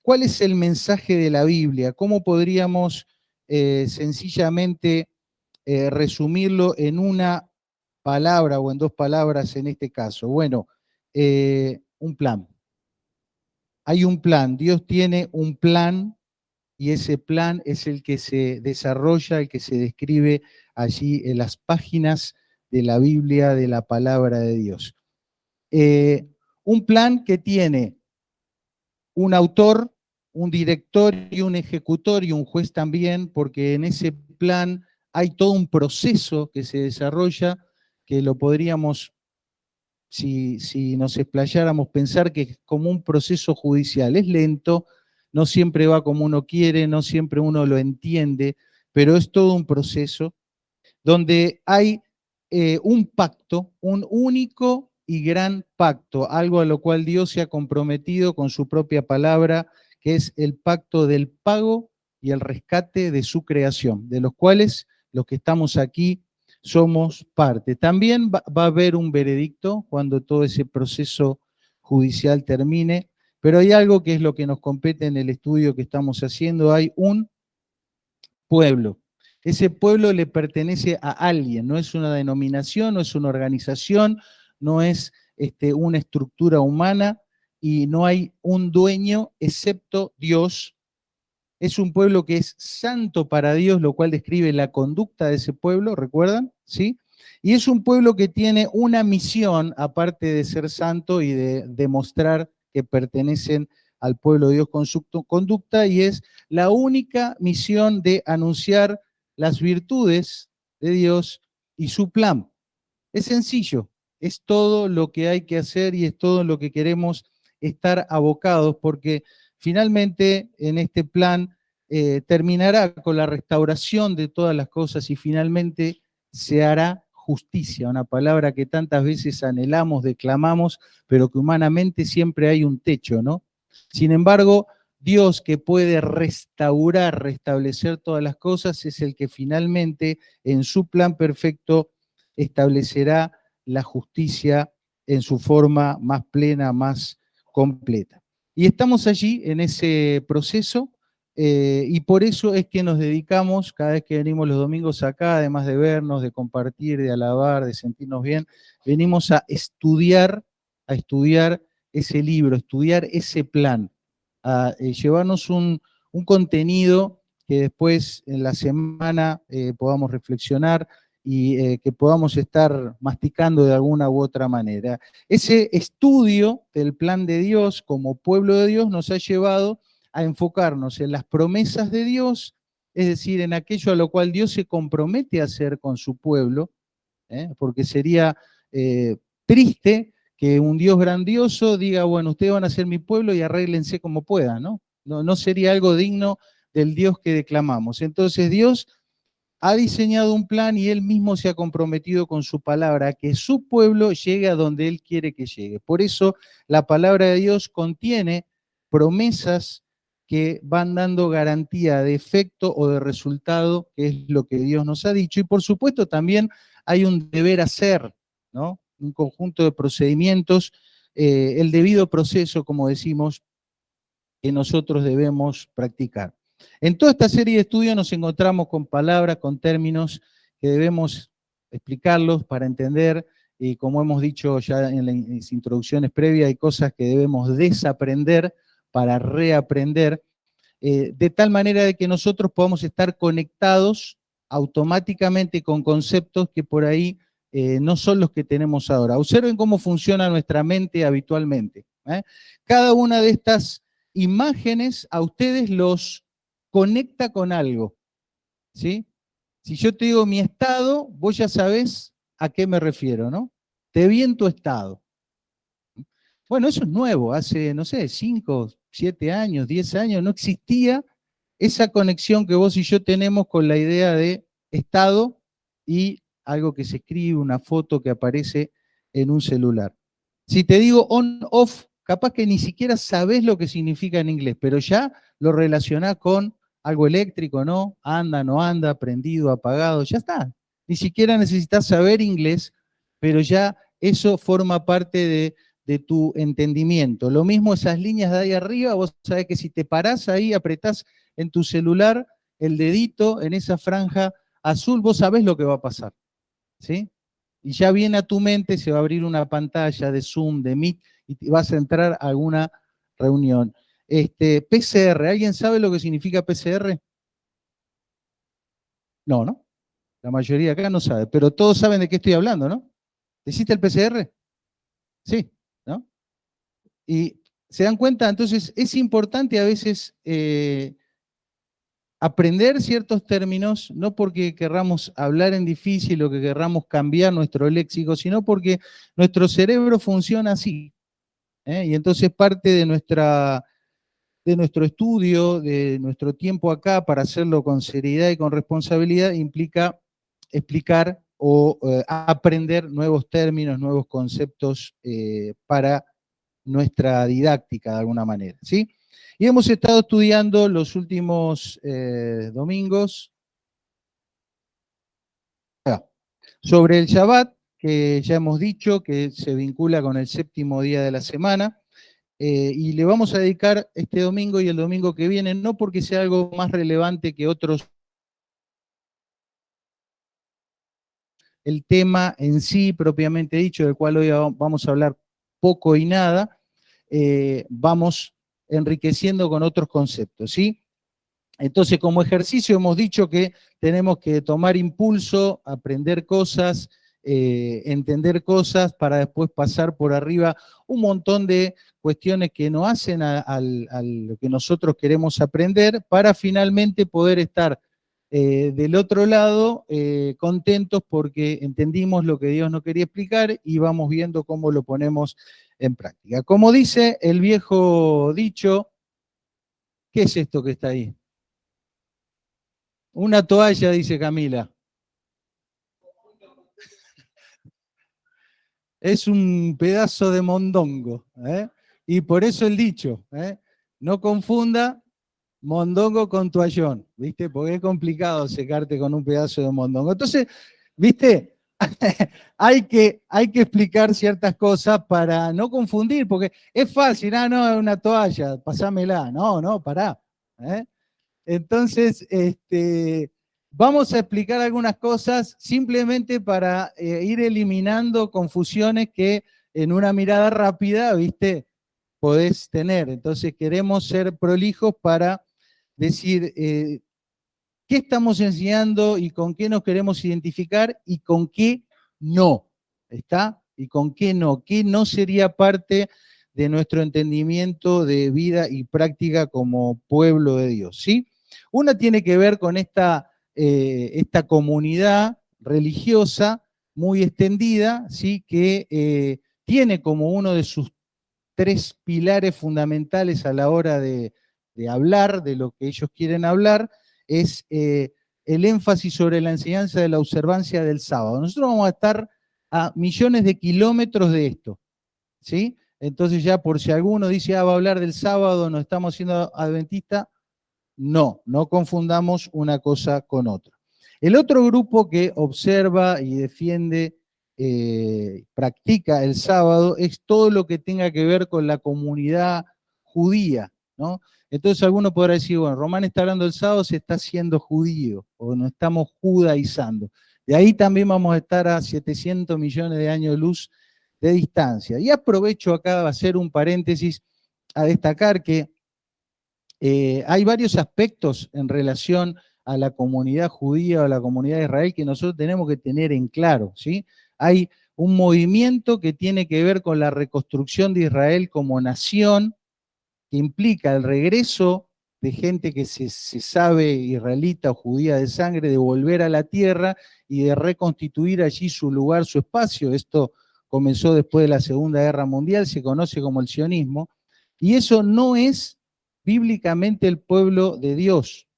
¿Cuál es el mensaje de la Biblia? ¿Cómo podríamos sencillamente resumirlo en una palabra o en dos palabras en este caso? Bueno, un plan. Hay un plan, Dios tiene un plan y ese plan es el que se desarrolla, el que se describe allí en las páginas de la Biblia, de la palabra de Dios. Un plan que tiene un autor, un director y un ejecutor y un juez también, porque en ese plan hay todo un proceso que se desarrolla que lo podríamos, si nos explayáramos, pensar que es como un proceso judicial. Es lento, no siempre va como uno quiere, no siempre uno lo entiende, pero es todo un proceso donde hay un pacto, un único y gran pacto, algo a lo cual Dios se ha comprometido con su propia palabra, que es el pacto del pago y el rescate de su creación, de los cuales los que estamos aquí somos parte. También va a haber un veredicto cuando todo ese proceso judicial termine, pero hay algo que es lo que nos compete en el estudio que estamos haciendo, hay un pueblo. Ese pueblo le pertenece a alguien, no es una denominación, no es una organización, no es una estructura humana y no hay un dueño excepto Dios. Es un pueblo que es santo para Dios, lo cual describe la conducta de ese pueblo, ¿recuerdan? ¿Sí? Y es un pueblo que tiene una misión, aparte de ser santo y de demostrar que pertenecen al pueblo de Dios con su conducta, y es la única misión de anunciar las virtudes de Dios y su plan. Es sencillo, es todo lo que hay que hacer y es todo lo que queremos estar abocados, porque finalmente en este plan terminará con la restauración de todas las cosas y finalmente se hará justicia, una palabra que tantas veces anhelamos, declamamos, pero que humanamente siempre hay un techo, ¿no? Sin embargo, Dios que puede restaurar, restablecer todas las cosas, es el que finalmente en su plan perfecto establecerá la justicia en su forma más plena, más completa. Y estamos allí en ese proceso y por eso es que nos dedicamos, cada vez que venimos los domingos acá, además de vernos, de compartir, de alabar, de sentirnos bien, venimos a estudiar ese libro, estudiar ese plan, a llevarnos un contenido que después en la semana podamos reflexionar y que podamos estar masticando de alguna u otra manera. Ese estudio del plan de Dios como pueblo de Dios nos ha llevado a enfocarnos en las promesas de Dios, es decir, en aquello a lo cual Dios se compromete a hacer con su pueblo, porque sería triste que un Dios grandioso diga, bueno, ustedes van a ser mi pueblo y arréglense como puedan, ¿no? No sería algo digno del Dios que declamamos. Entonces Dios ha diseñado un plan y él mismo se ha comprometido con su palabra a que su pueblo llegue a donde él quiere que llegue. Por eso la palabra de Dios contiene promesas que van dando garantía de efecto o de resultado, que es lo que Dios nos ha dicho. Y por supuesto también hay un deber hacer, ¿no? Un conjunto de procedimientos, el debido proceso, como decimos, que nosotros debemos practicar. En toda esta serie de estudios nos encontramos con palabras, con términos que debemos explicarlos para entender, y como hemos dicho ya en las introducciones previas, hay cosas que debemos desaprender para reaprender, de tal manera de que nosotros podamos estar conectados automáticamente con conceptos que por ahí no son los que tenemos ahora. Observen cómo funciona nuestra mente habitualmente. Cada una de estas imágenes a ustedes los conecta con algo, ¿sí? Si yo te digo mi estado, vos ya sabés a qué me refiero, ¿no? Te vi en tu estado. Bueno, eso es nuevo, hace, no sé, 5, 7 años, 10 años, no existía esa conexión que vos y yo tenemos con la idea de estado y algo que se escribe, una foto que aparece en un celular. Si te digo on-off, capaz que ni siquiera sabés lo que significa en inglés, pero ya lo relacionás con algo eléctrico, ¿no? Anda, no anda, prendido, apagado, ya está. Ni siquiera necesitas saber inglés, pero ya eso forma parte de tu entendimiento. Lo mismo esas líneas de ahí arriba, vos sabés que si te parás ahí, apretás en tu celular el dedito en esa franja azul, vos sabés lo que va a pasar, ¿sí? Y ya viene a tu mente, se va a abrir una pantalla de Zoom, de Meet, y vas a entrar a alguna reunión. PCR, ¿alguien sabe lo que significa PCR? No, ¿no? La mayoría acá no sabe, pero todos saben de qué estoy hablando, ¿no? ¿Hiciste el PCR? Sí, ¿no? Y se dan cuenta, entonces es importante a veces aprender ciertos términos, no porque querramos hablar en difícil o que querramos cambiar nuestro léxico, sino porque nuestro cerebro funciona así. Y entonces parte de nuestro estudio, de nuestro tiempo acá, para hacerlo con seriedad y con responsabilidad, implica explicar o aprender nuevos términos, nuevos conceptos para nuestra didáctica de alguna manera, ¿sí? Y hemos estado estudiando los últimos domingos sobre el Shabbat, que ya hemos dicho que se vincula con el séptimo día de la semana, y le vamos a dedicar este domingo y el domingo que viene, no porque sea algo más relevante que otros, el tema en sí propiamente dicho, del cual hoy vamos a hablar poco y nada, vamos enriqueciendo con otros conceptos, ¿sí? Entonces, como ejercicio hemos dicho que tenemos que tomar impulso, aprender cosas, entender cosas para después pasar por arriba un montón de cuestiones que no hacen a lo que nosotros queremos aprender para finalmente poder estar del otro lado contentos porque entendimos lo que Dios nos quería explicar y vamos viendo cómo lo ponemos en práctica. Como dice el viejo dicho, ¿qué es esto que está ahí? Una toalla, dice Camila. Es un pedazo de mondongo. Y por eso el dicho, no confunda mondongo con toallón, ¿viste? Porque es complicado secarte con un pedazo de mondongo. Entonces, ¿viste? hay que explicar ciertas cosas para no confundir, porque es fácil, no, es una toalla, pasámela. No, no, pará. ¿eh? Entonces, vamos a explicar algunas cosas simplemente para ir eliminando confusiones que en una mirada rápida, viste, podés tener. Entonces, queremos ser prolijos para decir qué estamos enseñando y con qué nos queremos identificar y con qué no. ¿Está? Y con qué no sería parte de nuestro entendimiento de vida y práctica como pueblo de Dios, ¿sí? Una tiene que ver con esta comunidad religiosa muy extendida, ¿sí? Que tiene como uno de sus tres pilares fundamentales a la hora de hablar de lo que ellos quieren hablar, es el énfasis sobre la enseñanza de la observancia del sábado. Nosotros vamos a estar a millones de kilómetros de esto, ¿sí? Entonces ya por si alguno dice, va a hablar del sábado, no estamos siendo adventistas, no, no confundamos una cosa con otra. El otro grupo que observa y defiende, practica el sábado, es todo lo que tenga que ver con la comunidad judía, ¿no? Entonces alguno podrá decir, bueno, Román está hablando del sábado, se está haciendo judío, o nos estamos judaizando. De ahí también vamos a estar a 700 millones de años de luz de distancia. Y aprovecho acá a hacer un paréntesis a destacar que hay varios aspectos en relación a la comunidad judía o a la comunidad de Israel que nosotros tenemos que tener en claro, ¿sí? Hay un movimiento que tiene que ver con la reconstrucción de Israel como nación, que implica el regreso de gente que se sabe israelita o judía de sangre, de volver a la tierra y de reconstituir allí su lugar, su espacio. Esto comenzó después de la Segunda Guerra Mundial, se conoce como el sionismo, y eso no es bíblicamente el pueblo de Dios.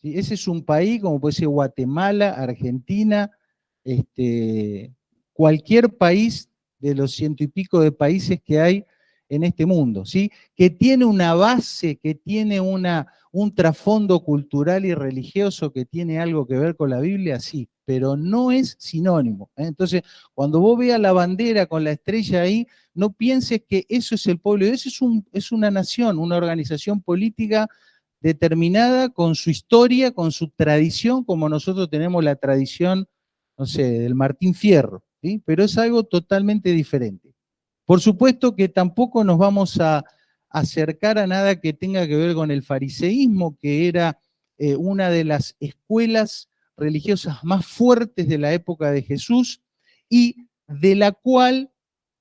¿Sí? Ese es un país como puede ser Guatemala, Argentina, cualquier país de los ciento y pico de países que hay en este mundo, ¿sí? Que tiene una base, que tiene un trasfondo cultural y religioso que tiene algo que ver con la Biblia, sí. pero no es sinónimo. Entonces, cuando vos veas la bandera con la estrella ahí, no pienses que eso es el pueblo de Dios, es una nación, una organización política determinada con su historia, con su tradición, como nosotros tenemos la tradición, no sé, del Martín Fierro, ¿sí? Pero es algo totalmente diferente. Por supuesto que tampoco nos vamos a acercar a nada que tenga que ver con el fariseísmo, que era una de las escuelas religiosas más fuertes de la época de Jesús y de la cual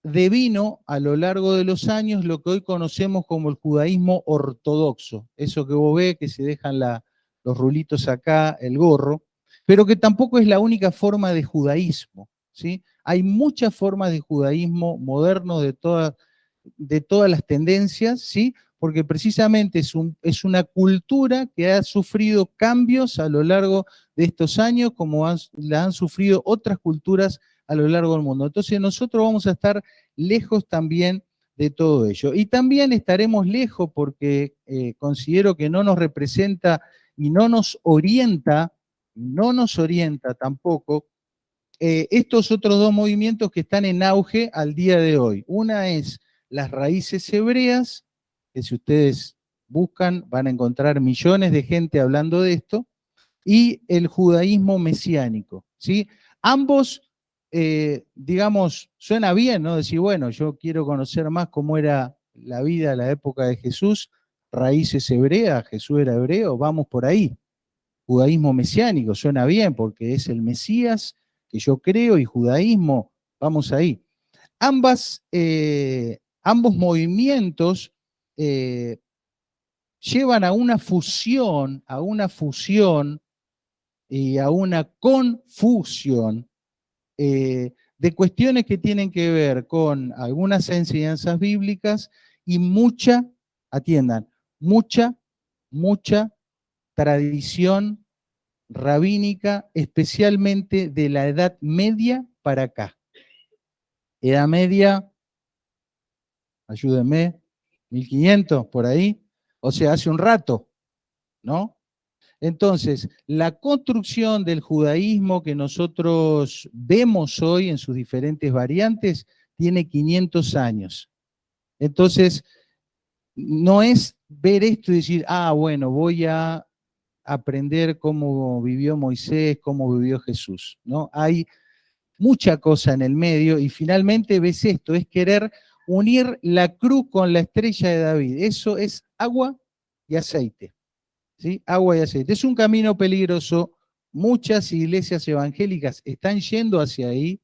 devino a lo largo de los años lo que hoy conocemos como el judaísmo ortodoxo. Eso que vos ves, que se dejan los rulitos acá, el gorro, pero que tampoco es la única forma de judaísmo, ¿sí? Hay muchas formas de judaísmo moderno de todas las tendencias, ¿sí? Porque precisamente es una cultura que ha sufrido cambios a lo largo de estos años, como la han sufrido otras culturas a lo largo del mundo. Entonces nosotros vamos a estar lejos también de todo ello. Y también estaremos lejos porque considero que no nos representa y no nos orienta tampoco estos otros dos movimientos que están en auge al día de hoy. Una es las raíces hebreas, que si ustedes buscan van a encontrar millones de gente hablando de esto, y el judaísmo mesiánico, ¿sí? Ambos, digamos, suena bien, ¿no? Decir, bueno, yo quiero conocer más cómo era la vida a la época de Jesús, raíces hebreas, Jesús era hebreo, vamos por ahí. Judaísmo mesiánico, suena bien porque es el Mesías que yo creo y judaísmo, vamos ahí. Ambos movimientos llevan a una fusión y a una confusión de cuestiones que tienen que ver con algunas enseñanzas bíblicas y atiendan, mucha tradición rabínica, especialmente de la Edad Media para acá. Edad Media, ayúdenme, 1500 por ahí, o sea, hace un rato, ¿no? Entonces, la construcción del judaísmo que nosotros vemos hoy en sus diferentes variantes tiene 500 años. Entonces, no es ver esto y decir, ah, bueno, voy a aprender cómo vivió Moisés, cómo vivió Jesús, ¿no? Hay mucha cosa en el medio y finalmente ves esto, es querer unir la cruz con la estrella de David. Eso es agua y aceite. ¿Sí? Agua y aceite. Es un camino peligroso. Muchas iglesias evangélicas están yendo hacia ahí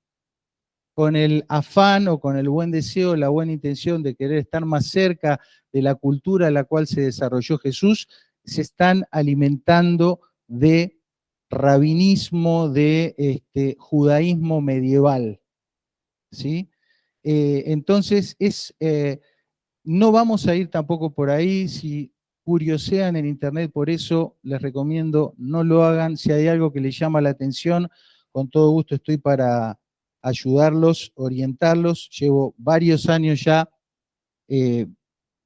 con el afán o con el buen deseo, la buena intención de querer estar más cerca de la cultura en la cual se desarrolló Jesús, se están alimentando de rabinismo, de judaísmo medieval. ¿Sí? Entonces, no vamos a ir tampoco por ahí. Si curiosean en internet, por eso les recomiendo no lo hagan. Si hay algo que les llama la atención, con todo gusto estoy para ayudarlos, orientarlos. Llevo varios años ya eh,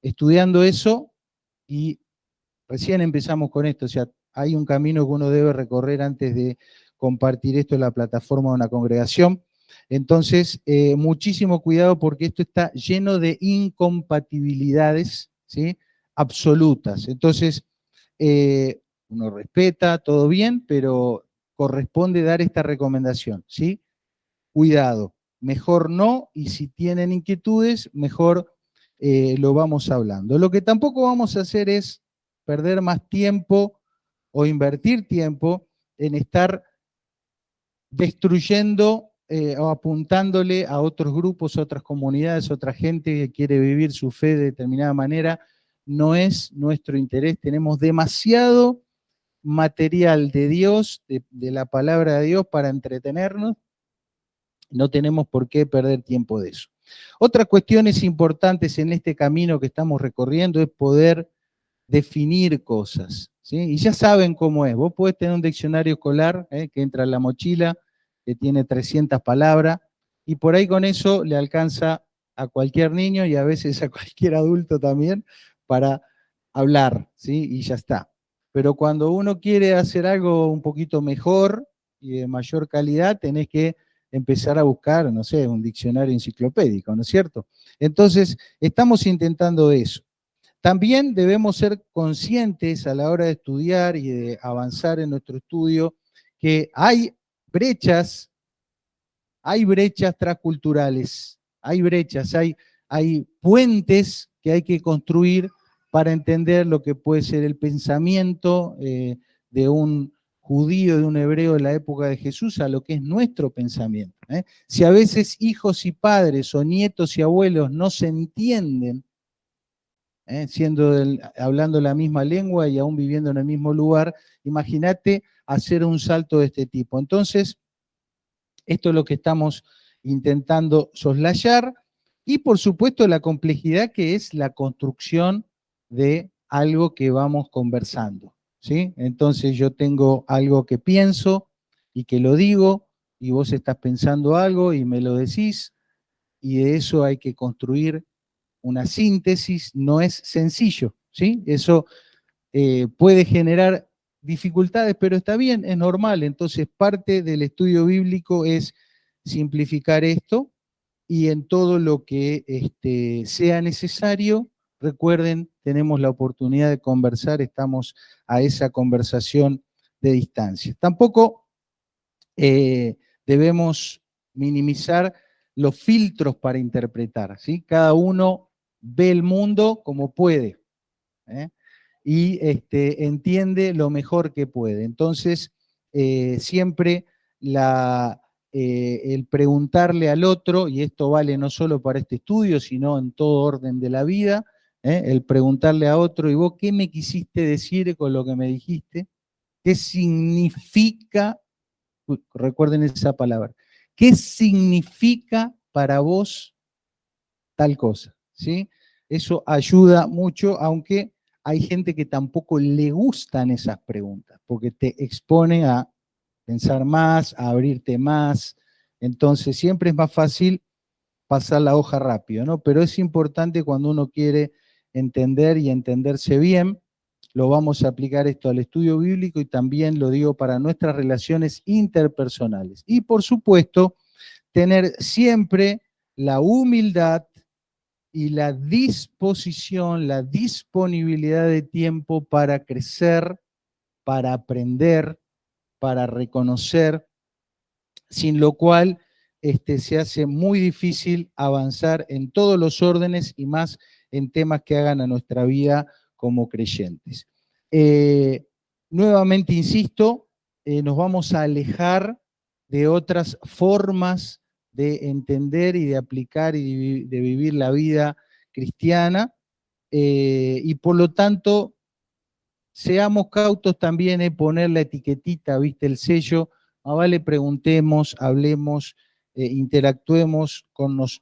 estudiando eso y recién empezamos con esto. O sea, hay un camino que uno debe recorrer antes de compartir esto en la plataforma de una congregación. Entonces, muchísimo cuidado porque esto está lleno de incompatibilidades, ¿sí? Absolutas. Entonces, uno respeta, todo bien, pero corresponde dar esta recomendación, ¿sí? Cuidado, mejor no, y si tienen inquietudes, mejor lo vamos hablando. Lo que tampoco vamos a hacer es perder más tiempo o invertir tiempo en estar destruyendo o apuntándole a otros grupos, otras comunidades, otra gente que quiere vivir su fe de determinada manera. No es nuestro interés. Tenemos demasiado material de Dios, de la palabra de Dios para entretenernos. No tenemos por qué perder tiempo de eso. Otras cuestiones importantes en este camino que estamos recorriendo es poder definir cosas, ¿sí? Y ya saben cómo es. Vos podés tener un diccionario escolar que entra en la mochila, que tiene 300 palabras, y por ahí con eso le alcanza a cualquier niño y a veces a cualquier adulto también para hablar, ¿sí? Y ya está. Pero cuando uno quiere hacer algo un poquito mejor, y de mayor calidad, tenés que empezar a buscar, no sé, un diccionario enciclopédico, ¿no es cierto? Entonces, estamos intentando eso. También debemos ser conscientes a la hora de estudiar y de avanzar en nuestro estudio que brechas, hay brechas transculturales, hay puentes que hay que construir para entender lo que puede ser el pensamiento de un judío, de un hebreo de la época de Jesús, a lo que es nuestro pensamiento. Si a veces hijos y padres o nietos y abuelos no se entienden, hablando la misma lengua y aún viviendo en el mismo lugar, imagínate hacer un salto de este tipo. Entonces, esto es lo que estamos intentando soslayar y por supuesto la complejidad que es la construcción de algo que vamos conversando, ¿sí? Entonces yo tengo algo que pienso y que lo digo y vos estás pensando algo y me lo decís y de eso hay que construir una síntesis, no es sencillo, ¿sí? Eso puede generar dificultades, pero está bien, es normal. Entonces, parte del estudio bíblico es simplificar esto y en todo lo que sea necesario, recuerden, tenemos la oportunidad de conversar, estamos a esa conversación de distancia. Tampoco debemos minimizar los filtros para interpretar, ¿sí? Cada uno ve el mundo como puede, ¿eh? Y entiende lo mejor que puede. Entonces, siempre el preguntarle al otro, y esto vale no solo para este estudio, sino en todo orden de la vida, el preguntarle a otro, ¿y vos qué me quisiste decir con lo que me dijiste? ¿Qué significa, recuerden esa palabra, qué significa para vos tal cosa? ¿Sí? Eso ayuda mucho, aunque hay gente que tampoco le gustan esas preguntas, porque te expone a pensar más, a abrirte más. Entonces, siempre es más fácil pasar la hoja rápido, ¿no? Pero es importante cuando uno quiere entender y entenderse bien, lo vamos a aplicar esto al estudio bíblico y también lo digo para nuestras relaciones interpersonales. Y por supuesto, tener siempre la humildad y la disposición, la disponibilidad de tiempo para crecer, para aprender, para reconocer, sin lo cual se hace muy difícil avanzar en todos los órdenes y más en temas que hagan a nuestra vida como creyentes. Nuevamente insisto, nos vamos a alejar de otras formas de entender y de aplicar y de vivir la vida cristiana, y por lo tanto seamos cautos también en poner la etiquetita, ¿viste? El sello, vale, preguntemos, hablemos, interactuemos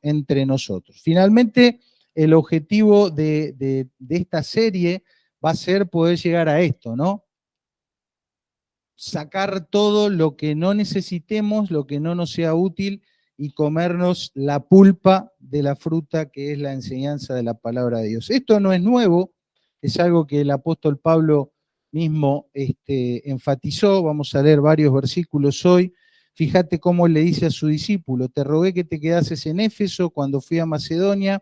entre nosotros. Finalmente, el objetivo de esta serie va a ser poder llegar a esto, ¿no? Sacar todo lo que no necesitemos, lo que no nos sea útil y comernos la pulpa de la fruta que es la enseñanza de la palabra de Dios. Esto no es nuevo, es algo que el apóstol Pablo mismo enfatizó. Vamos a leer varios versículos hoy. Fíjate cómo le dice a su discípulo: te rogué que te quedases en Éfeso cuando fui a Macedonia,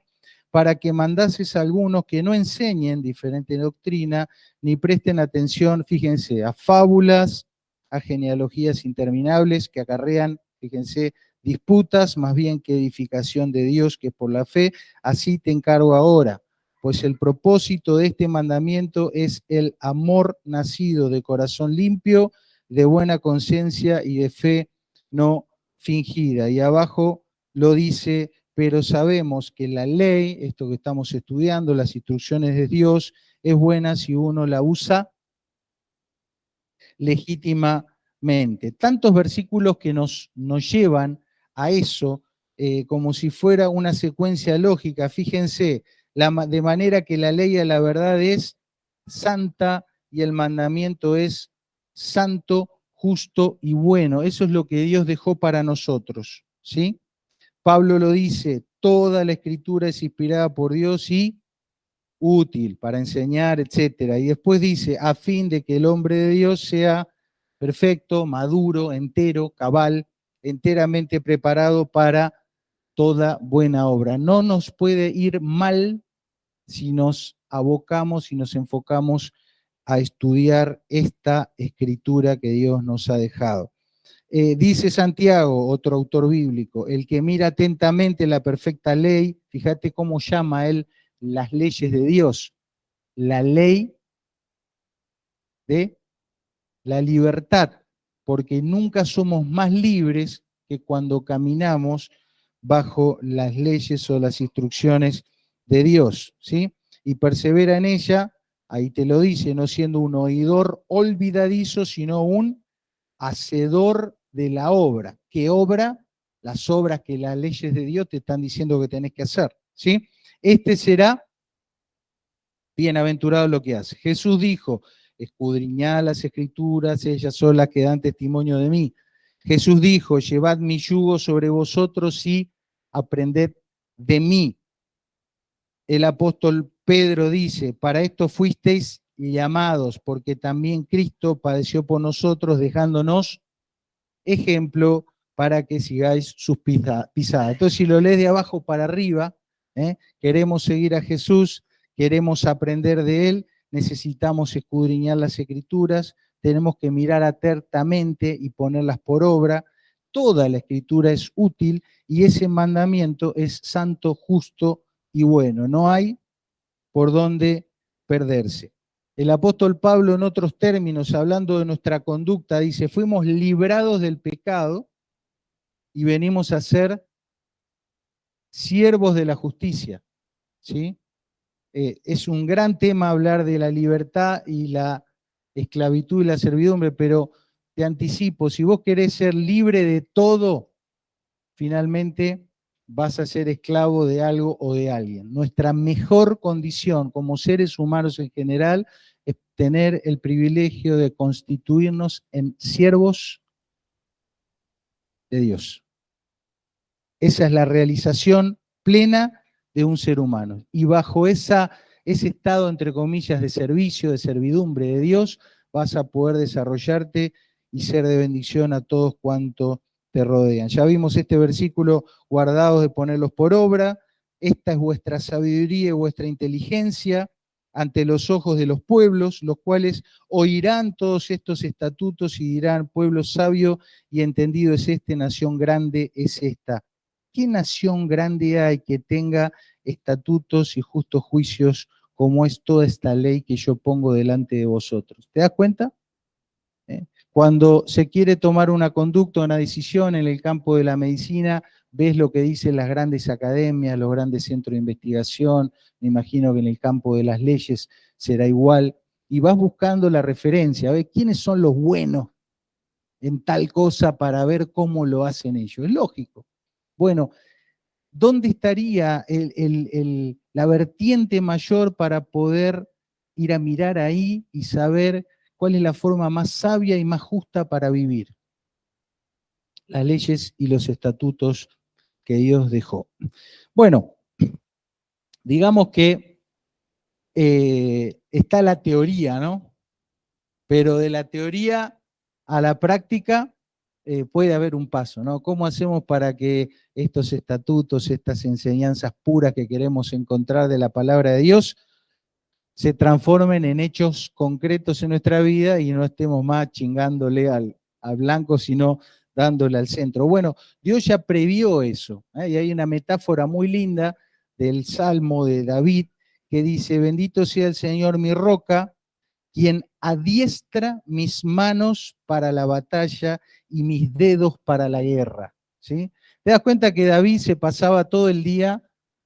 para que mandases a algunos que no enseñen diferente doctrina, ni presten atención, fíjense, a fábulas, a genealogías interminables que acarrean, fíjense, disputas más bien que edificación de Dios, que por la fe. Así te encargo ahora, pues el propósito de este mandamiento es el amor nacido de corazón limpio, de buena conciencia y de fe no fingida. Y abajo lo dice: pero sabemos que la ley, esto que estamos estudiando, las instrucciones de Dios, es buena si uno la usa legítimamente. Tantos versículos que nos llevan a eso, como si fuera una secuencia lógica. Fíjense, de manera que la ley de la verdad es santa y el mandamiento es santo, justo y bueno. Eso es lo que Dios dejó para nosotros, ¿sí? Pablo lo dice: toda la escritura es inspirada por Dios y útil para enseñar, etcétera. Y después dice: a fin de que el hombre de Dios sea perfecto, maduro, entero, cabal, enteramente preparado para toda buena obra. No nos puede ir mal si nos abocamos y nos enfocamos a estudiar esta escritura que Dios nos ha dejado. Dice Santiago, otro autor bíblico, el que mira atentamente la perfecta ley, fíjate cómo llama él las leyes de Dios, la ley de la libertad, porque nunca somos más libres que cuando caminamos bajo las leyes o las instrucciones de Dios, ¿sí? Y persevera en ella, ahí te lo dice, no siendo un oidor olvidadizo, sino un hacedor de la obra. ¿Qué obra? Las obras que las leyes de Dios te están diciendo que tenés que hacer, ¿sí? Este será bienaventurado lo que hace. Jesús dijo, escudriñad las escrituras, ellas son las que dan testimonio de mí. Jesús dijo, llevad mi yugo sobre vosotros y aprended de mí. El apóstol Pedro dice, para esto fuisteis llamados, porque también Cristo padeció por nosotros, dejándonos ejemplo para que sigáis sus pisadas. Entonces, si lo lees de abajo para arriba, queremos seguir a Jesús, queremos aprender de Él, necesitamos escudriñar las Escrituras, tenemos que mirar atentamente y ponerlas por obra. Toda la Escritura es útil y ese mandamiento es santo, justo y bueno. No hay por dónde perderse. El apóstol Pablo, en otros términos, hablando de nuestra conducta, dice, fuimos librados del pecado y venimos a ser siervos de la justicia, ¿sí? Es un gran tema hablar de la libertad y la esclavitud y la servidumbre, pero te anticipo, si vos querés ser libre de todo, finalmente vas a ser esclavo de algo o de alguien. Nuestra mejor condición como seres humanos en general es tener el privilegio de constituirnos en siervos de Dios. Esa es la realización plena de un ser humano. Y bajo ese estado, entre comillas, de servicio, de servidumbre de Dios, vas a poder desarrollarte y ser de bendición a todos cuantos te rodean. Ya vimos este versículo, guardados de ponerlos por obra. Esta es vuestra sabiduría y vuestra inteligencia ante los ojos de los pueblos, los cuales oirán todos estos estatutos y dirán, pueblo sabio y entendido es este, nación grande es esta. ¿Qué nación grande hay que tenga estatutos y justos juicios como es toda esta ley que yo pongo delante de vosotros? ¿Te das cuenta? Cuando se quiere tomar una conducta, una decisión en el campo de la medicina, ves lo que dicen las grandes academias, los grandes centros de investigación, me imagino que en el campo de las leyes será igual, y vas buscando la referencia, a ver quiénes son los buenos en tal cosa para ver cómo lo hacen ellos. Es lógico. Bueno, ¿dónde estaría la vertiente mayor para poder ir a mirar ahí y saber cuál es la forma más sabia y más justa para vivir? Las leyes y los estatutos que Dios dejó. Bueno, digamos que está la teoría, ¿no? Pero de la teoría a la práctica puede haber un paso, ¿no? ¿Cómo hacemos para que estos estatutos, estas enseñanzas puras que queremos encontrar de la palabra de Dios, se transformen en hechos concretos en nuestra vida y no estemos más chingándole al blanco, sino dándole al centro? Bueno, Dios ya previó eso, y hay una metáfora muy linda del Salmo de David que dice, bendito sea el Señor mi roca, quien adiestra mis manos para la batalla y mis dedos para la guerra, ¿sí? Te das cuenta que David se pasaba todo el día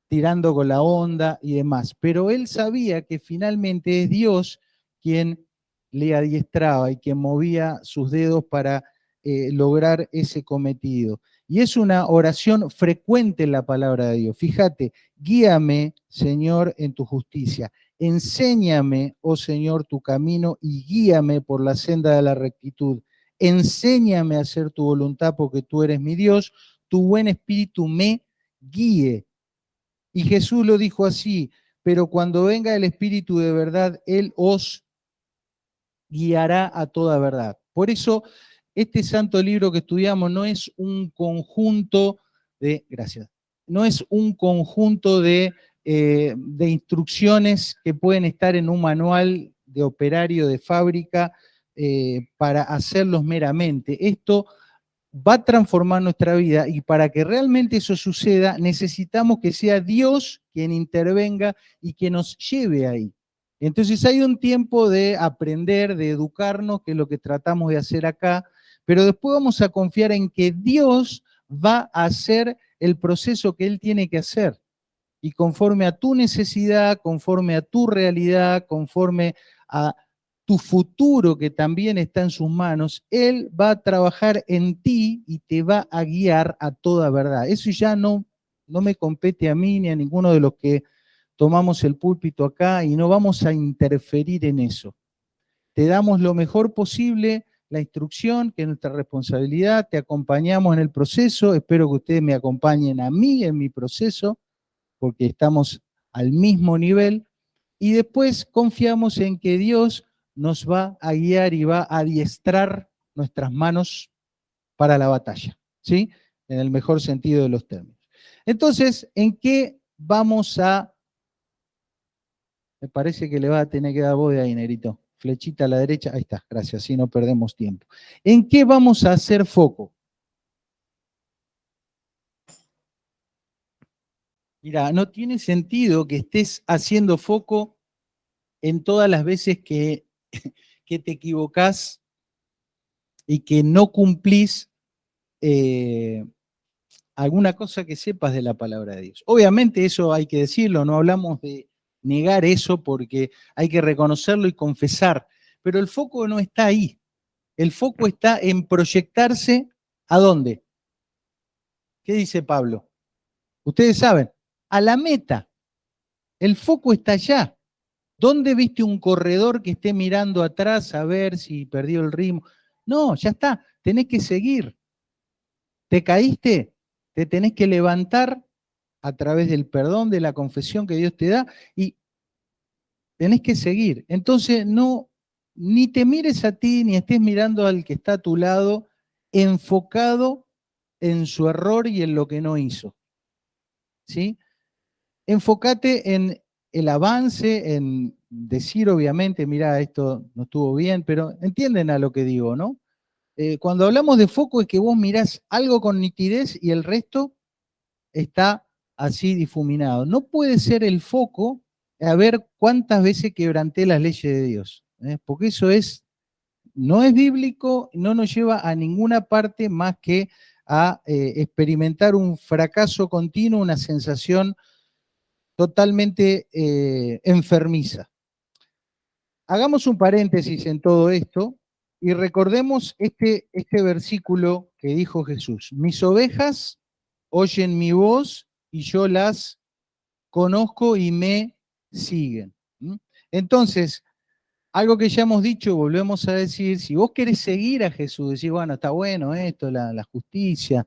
tirando con la onda y demás, pero él sabía que finalmente es Dios quien le adiestraba y quien movía sus dedos para lograr ese cometido. Y es una oración frecuente en la palabra de Dios. Fíjate, guíame, Señor, en tu justicia. Enséñame, oh Señor, tu camino y guíame por la senda de la rectitud. Enséñame a hacer tu voluntad porque tú eres mi Dios. Tu buen espíritu me guíe. Y Jesús lo dijo así, pero cuando venga el Espíritu de verdad, Él os guiará a toda verdad. Por eso, este santo libro que estudiamos no es un conjunto de, gracias, no es un conjunto de instrucciones que pueden estar en un manual de operario de fábrica para hacerlos meramente. Esto va a transformar nuestra vida y para que realmente eso suceda necesitamos que sea Dios quien intervenga y que nos lleve ahí. Entonces hay un tiempo de aprender, de educarnos, que es lo que tratamos de hacer acá, pero después vamos a confiar en que Dios va a hacer el proceso que Él tiene que hacer. Y conforme a tu necesidad, conforme a tu realidad, conforme a tu futuro que también está en sus manos, Él va a trabajar en ti y te va a guiar a toda verdad. Eso ya no me compete a mí ni a ninguno de los que tomamos el púlpito acá y no vamos a interferir en eso. Te damos lo mejor posible, la instrucción, que es nuestra responsabilidad, te acompañamos en el proceso, espero que ustedes me acompañen a mí en mi proceso, porque estamos al mismo nivel, y después confiamos en que Dios nos va a guiar y va a adiestrar nuestras manos para la batalla, ¿sí? En el mejor sentido de los términos. Entonces, ¿en qué vamos a... Me parece que le va a tener que dar voz de ahí, Nerito. Flechita a la derecha, ahí está, gracias, así no perdemos tiempo. ¿En qué vamos a hacer foco? Mira, no tiene sentido que estés haciendo foco en todas las veces que te equivocás y que no cumplís alguna cosa que sepas de la palabra de Dios. Obviamente eso hay que decirlo, no hablamos de negar eso porque hay que reconocerlo y confesar, pero el foco no está ahí. El foco está en proyectarse ¿a dónde? ¿Qué dice Pablo? Ustedes saben, a la meta. El foco está allá. ¿Dónde viste un corredor que esté mirando atrás a ver si perdió el ritmo? No, ya está, tenés que seguir. ¿Te caíste? Te tenés que levantar a través del perdón, de la confesión que Dios te da y tenés que seguir. Entonces, no, ni te mires a ti, ni estés mirando al que está a tu lado, enfocado en su error y en lo que no hizo. ¿Sí? Enfócate en el avance, en decir obviamente, mira, esto no estuvo bien, pero entienden a lo que digo, ¿no? Cuando hablamos de foco es que vos mirás algo con nitidez y el resto está así difuminado. No puede ser el foco a ver cuántas veces quebranté las leyes de Dios, porque eso no es bíblico, no nos lleva a ninguna parte más que a experimentar un fracaso continuo, una sensación totalmente enfermiza. Hagamos un paréntesis en todo esto y recordemos este versículo que dijo Jesús. Mis ovejas oyen mi voz y yo las conozco y me siguen. ¿Mm? Entonces, algo que ya hemos dicho, volvemos a decir, si vos querés seguir a Jesús, decís, bueno, está bueno esto, la justicia,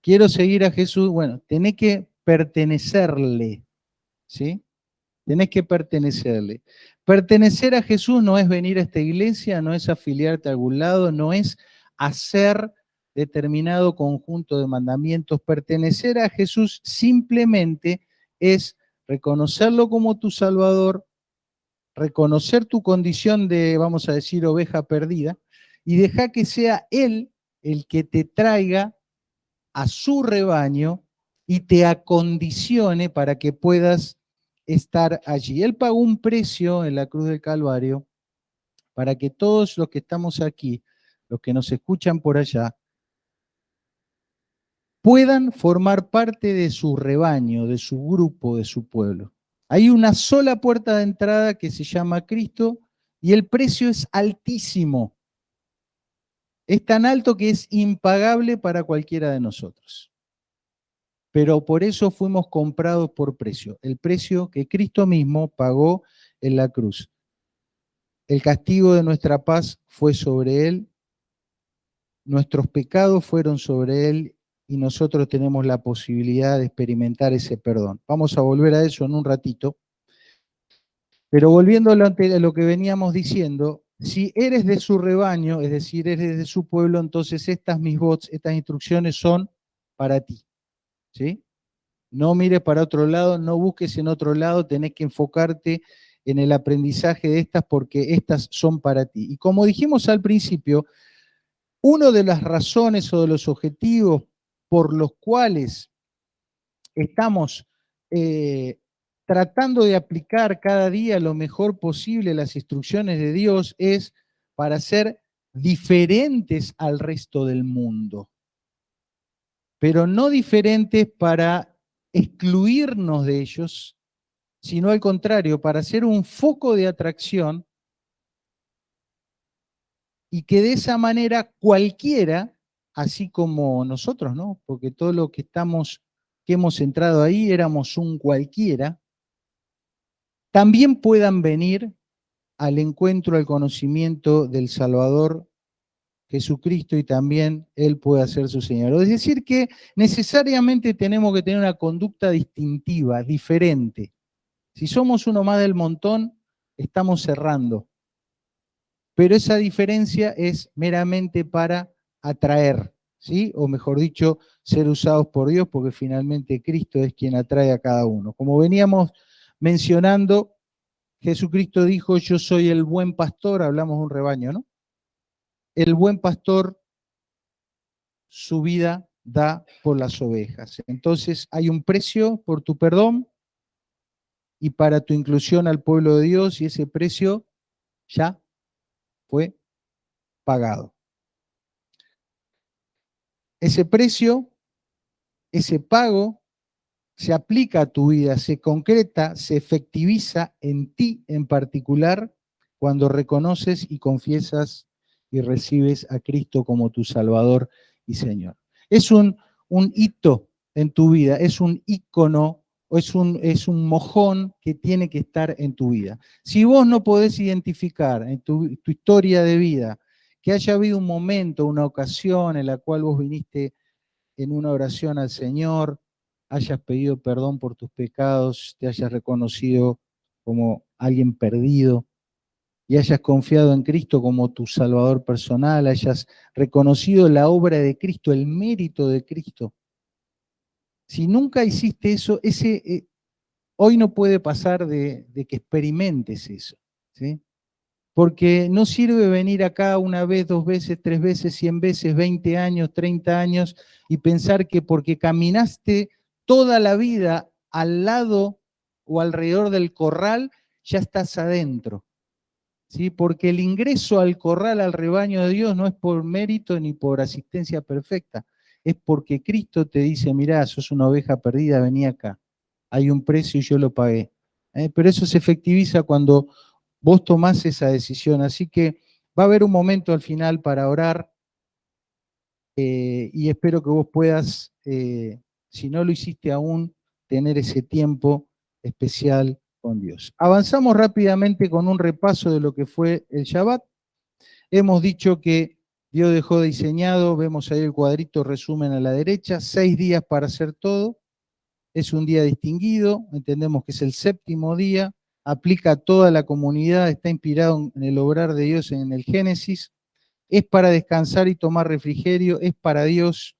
quiero seguir a Jesús, bueno, tenés que pertenecerle, ¿sí? Tenés que pertenecerle. Pertenecer a Jesús no es venir a esta iglesia, no es afiliarte a algún lado, no es hacer determinado conjunto de mandamientos. Pertenecer a Jesús simplemente es reconocerlo como tu Salvador, reconocer tu condición de, vamos a decir, oveja perdida, y dejar que sea Él el que te traiga a su rebaño y te acondicione para que puedas estar allí. Él pagó un precio en la cruz del Calvario para que todos los que estamos aquí, los que nos escuchan por allá, puedan formar parte de su rebaño, de su grupo, de su pueblo. Hay una sola puerta de entrada que se llama Cristo y el precio es altísimo. Es tan alto que es impagable para cualquiera de nosotros. Pero por eso fuimos comprados por precio, el precio que Cristo mismo pagó en la cruz. El castigo de nuestra paz fue sobre Él, nuestros pecados fueron sobre Él y nosotros tenemos la posibilidad de experimentar ese perdón. Vamos a volver a eso en un ratito. Pero volviendo a lo que veníamos diciendo, Si eres de su rebaño, es decir, eres de su pueblo, entonces estas mis votos, estas instrucciones son para ti, ¿sí? No mires para otro lado, no busques en otro lado, tenés que enfocarte en el aprendizaje de estas porque estas son para ti. Y como dijimos al principio, una de las razones o de los objetivos por los cuales estamos tratando de aplicar cada día lo mejor posible las instrucciones de Dios es para ser diferentes al resto del mundo, pero no diferentes para excluirnos de ellos, sino al contrario, para ser un foco de atracción y que de esa manera cualquiera, así como nosotros, ¿no? Porque todo lo que que hemos entrado ahí, éramos un cualquiera, también puedan venir al encuentro, al conocimiento del Salvador Jesucristo y también Él pueda ser su Señor. Es decir, que necesariamente tenemos que tener una conducta distintiva, diferente. Si somos uno más del montón, estamos cerrando. Pero esa diferencia es meramente para atraer, ¿sí? O mejor dicho, ser usados por Dios, porque finalmente Cristo es quien atrae a cada uno. Como veníamos mencionando, Jesucristo dijo, yo soy el buen pastor, hablamos de un rebaño, ¿no? El buen pastor su vida da por las ovejas. Entonces hay un precio por tu perdón y para tu inclusión al pueblo de Dios y ese precio ya fue pagado. Ese precio, ese pago se aplica a tu vida, se concreta, se efectiviza en ti en particular cuando reconoces y confiesas y recibes a Cristo como tu Salvador y Señor. Es un hito en tu vida, es un ícono o es un mojón que tiene que estar en tu vida. Si vos no podés identificar en tu historia de vida que haya habido un momento, una ocasión en la cual vos viniste en una oración al Señor, hayas pedido perdón por tus pecados, te hayas reconocido como alguien perdido y hayas confiado en Cristo como tu Salvador personal, hayas reconocido la obra de Cristo, el mérito de Cristo. Si nunca hiciste eso, hoy no puede pasar de que experimentes eso, ¿sí? Porque no sirve venir acá una vez, dos veces, tres veces, 100 veces, 20 años, 30 años y pensar que porque caminaste toda la vida al lado o alrededor del corral, ya estás adentro. ¿Sí? Porque el ingreso al corral, al rebaño de Dios, no es por mérito ni por asistencia perfecta, es porque Cristo te dice, mirá, sos una oveja perdida, vení acá, hay un precio y yo lo pagué. Pero eso se efectiviza cuando vos tomás esa decisión. Así que va a haber un momento al final para orar y espero que vos puedas, si no lo hiciste aún, tener ese tiempo especial con Dios. Avanzamos rápidamente con un repaso de lo que fue el Shabbat. Hemos dicho que Dios dejó diseñado, vemos ahí el cuadrito resumen a la derecha, 6 días para hacer todo. Es un día distinguido, entendemos que es el séptimo día, aplica a toda la comunidad, está inspirado en el obrar de Dios en el Génesis, es para descansar y tomar refrigerio, es para Dios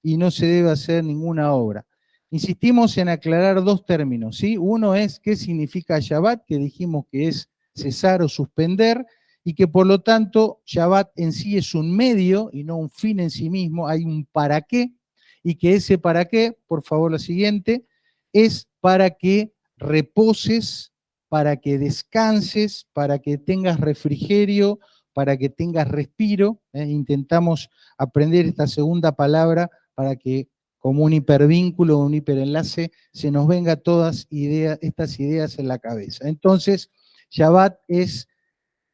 y no se debe hacer ninguna obra. Insistimos en aclarar dos términos, ¿sí? Uno es qué significa Shabbat, que dijimos que es cesar o suspender, y que por lo tanto Shabbat en sí es un medio y no un fin en sí mismo, hay un para qué, y que ese para qué, por favor lo siguiente, es para que reposes, para que descanses, para que tengas refrigerio, para que tengas respiro. Intentamos aprender esta segunda palabra para que como un hipervínculo, un hiperenlace, se nos venga todas estas ideas en la cabeza. Entonces, Shabbat es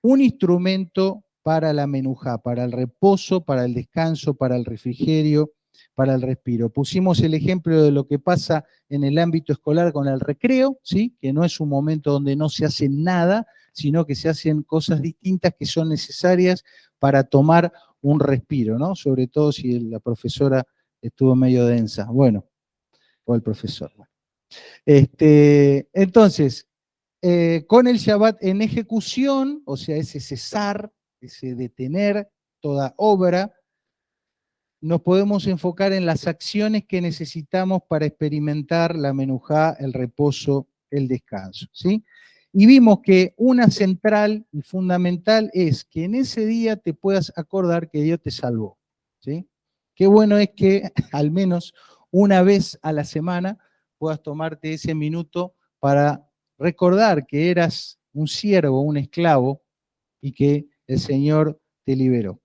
un instrumento para la menujá, para el reposo, para el descanso, para el refrigerio, para el respiro. Pusimos el ejemplo de lo que pasa en el ámbito escolar con el recreo, ¿sí? Que no es un momento donde no se hace nada, sino que se hacen cosas distintas que son necesarias para tomar un respiro, ¿no? Sobre todo si la profesora estuvo medio densa. Bueno, o el profesor. Entonces, con el Shabbat en ejecución, o sea, ese cesar, ese detener toda obra, nos podemos enfocar en las acciones que necesitamos para experimentar la menujá, el reposo, el descanso, ¿sí? Y vimos que una central y fundamental es que en ese día te puedas acordar que Dios te salvó, ¿sí? Qué bueno es que al menos una vez a la semana puedas tomarte ese minuto para recordar que eras un siervo, un esclavo y que el Señor te liberó.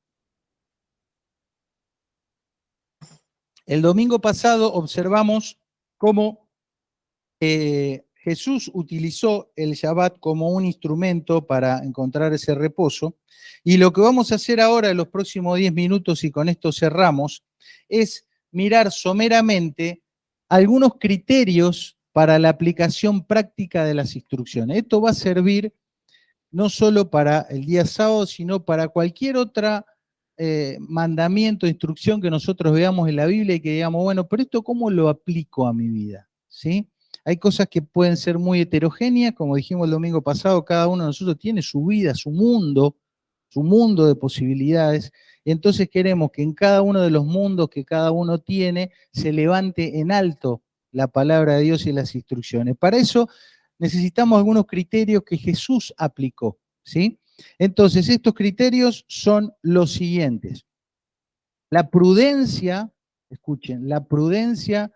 El domingo pasado observamos cómo Jesús utilizó el Shabbat como un instrumento para encontrar ese reposo. Y lo que vamos a hacer ahora en los próximos 10 minutos, y con esto cerramos, es mirar someramente algunos criterios para la aplicación práctica de las instrucciones. Esto va a servir no solo para el día sábado, sino para cualquier otra mandamiento, instrucción que nosotros veamos en la Biblia y que digamos, bueno, pero esto ¿cómo lo aplico a mi vida? ¿Sí? Hay cosas que pueden ser muy heterogéneas, como dijimos el domingo pasado, cada uno de nosotros tiene su vida, su mundo de posibilidades. Entonces queremos que en cada uno de los mundos que cada uno tiene se levante en alto la palabra de Dios y las instrucciones. Para eso necesitamos algunos criterios que Jesús aplicó, ¿sí? Entonces, estos criterios son los siguientes. La prudencia, escuchen, la prudencia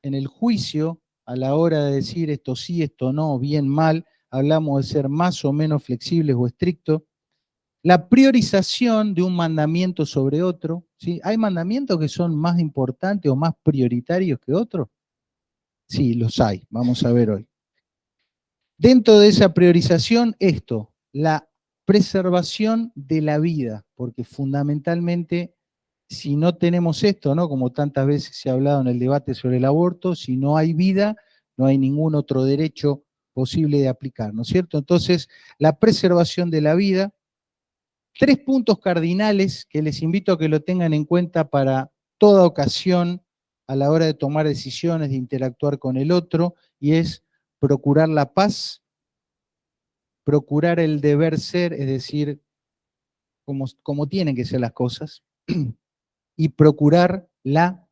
en el juicio a la hora de decir esto sí, esto no, bien, mal, hablamos de ser más o menos flexibles o estrictos. La priorización de un mandamiento sobre otro, ¿sí? ¿Hay mandamientos que son más importantes o más prioritarios que otros? Sí, los hay, vamos a ver hoy. Dentro de esa priorización, esto, la preservación de la vida, porque fundamentalmente, si no tenemos esto, ¿no? Como tantas veces se ha hablado en el debate sobre el aborto, si no hay vida, no hay ningún otro derecho posible de aplicar, ¿no es cierto? Entonces, la preservación de la vida, 3 puntos cardinales que les invito a que lo tengan en cuenta para toda ocasión a la hora de tomar decisiones, de interactuar con el otro, y es procurar la paz, procurar el deber ser, es decir, como tienen que ser las cosas, y procurar la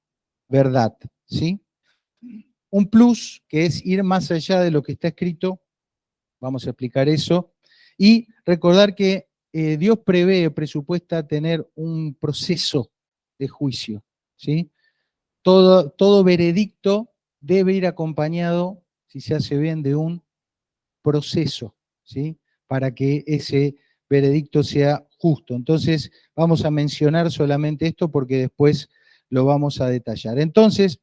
verdad, ¿sí? Un plus que es ir más allá de lo que está escrito, vamos a explicar eso, y recordar que Dios prevé, presupuesta tener un proceso de juicio, ¿sí? Todo veredicto debe ir acompañado, si se hace bien, de un proceso, ¿sí? Para que ese veredicto sea justo. Entonces, vamos a mencionar solamente esto porque después lo vamos a detallar. Entonces,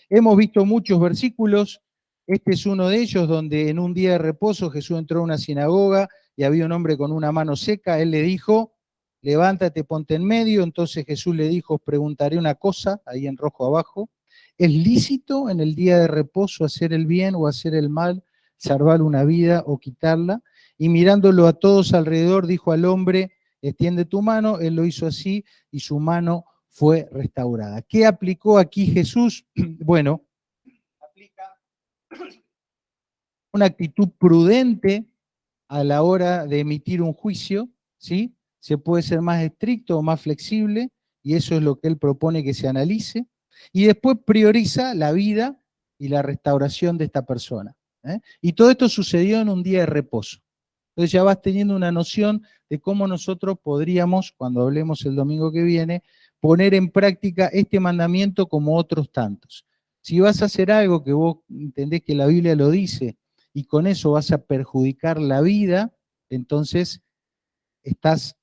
hemos visto muchos versículos. Este es uno de ellos donde en un día de reposo Jesús entró a una sinagoga y había un hombre con una mano seca. Él le dijo, levántate, ponte en medio. Entonces Jesús le dijo, os preguntaré una cosa, ahí en rojo abajo. ¿Es lícito en el día de reposo hacer el bien o hacer el mal, salvar una vida o quitarla? Y mirándolo a todos alrededor, dijo al hombre, extiende tu mano. Él lo hizo así y su mano fue restaurada. ¿Qué aplicó aquí Jesús? Bueno, aplica una actitud prudente a la hora de emitir un juicio, ¿sí? Se puede ser más estricto o más flexible, y eso es lo que él propone que se analice. Y después prioriza la vida y la restauración de esta persona, ¿eh? Y todo esto sucedió en un día de reposo. Entonces ya vas teniendo una noción de cómo nosotros podríamos, cuando hablemos el domingo que viene, poner en práctica este mandamiento como otros tantos. Si vas a hacer algo que vos entendés que la Biblia lo dice y con eso vas a perjudicar la vida, entonces estás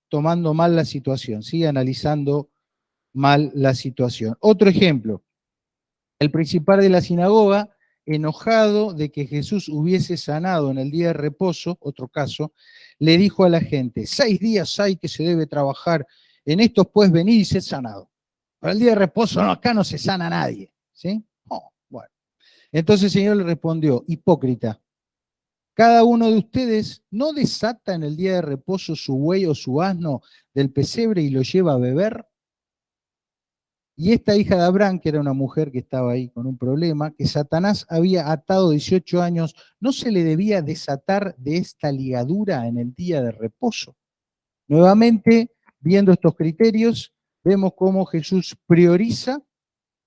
tomando mal la situación, ¿sí? Analizando mal la situación. Otro ejemplo, el principal de la sinagoga, enojado de que Jesús hubiese sanado en el día de reposo, otro caso, le dijo a la gente, 6 días hay que se debe trabajar, en estos pues venid y sed sanado. Para el día de reposo, no, acá no se sana nadie, ¿sí? Oh, bueno. Entonces el Señor le respondió, hipócrita, cada uno de ustedes no desata en el día de reposo su buey o su asno del pesebre y lo lleva a beber. Y esta hija de Abraham, que era una mujer que estaba ahí con un problema, que Satanás había atado 18 años, ¿no se le debía desatar de esta ligadura en el día de reposo? Nuevamente, viendo estos criterios, vemos cómo Jesús prioriza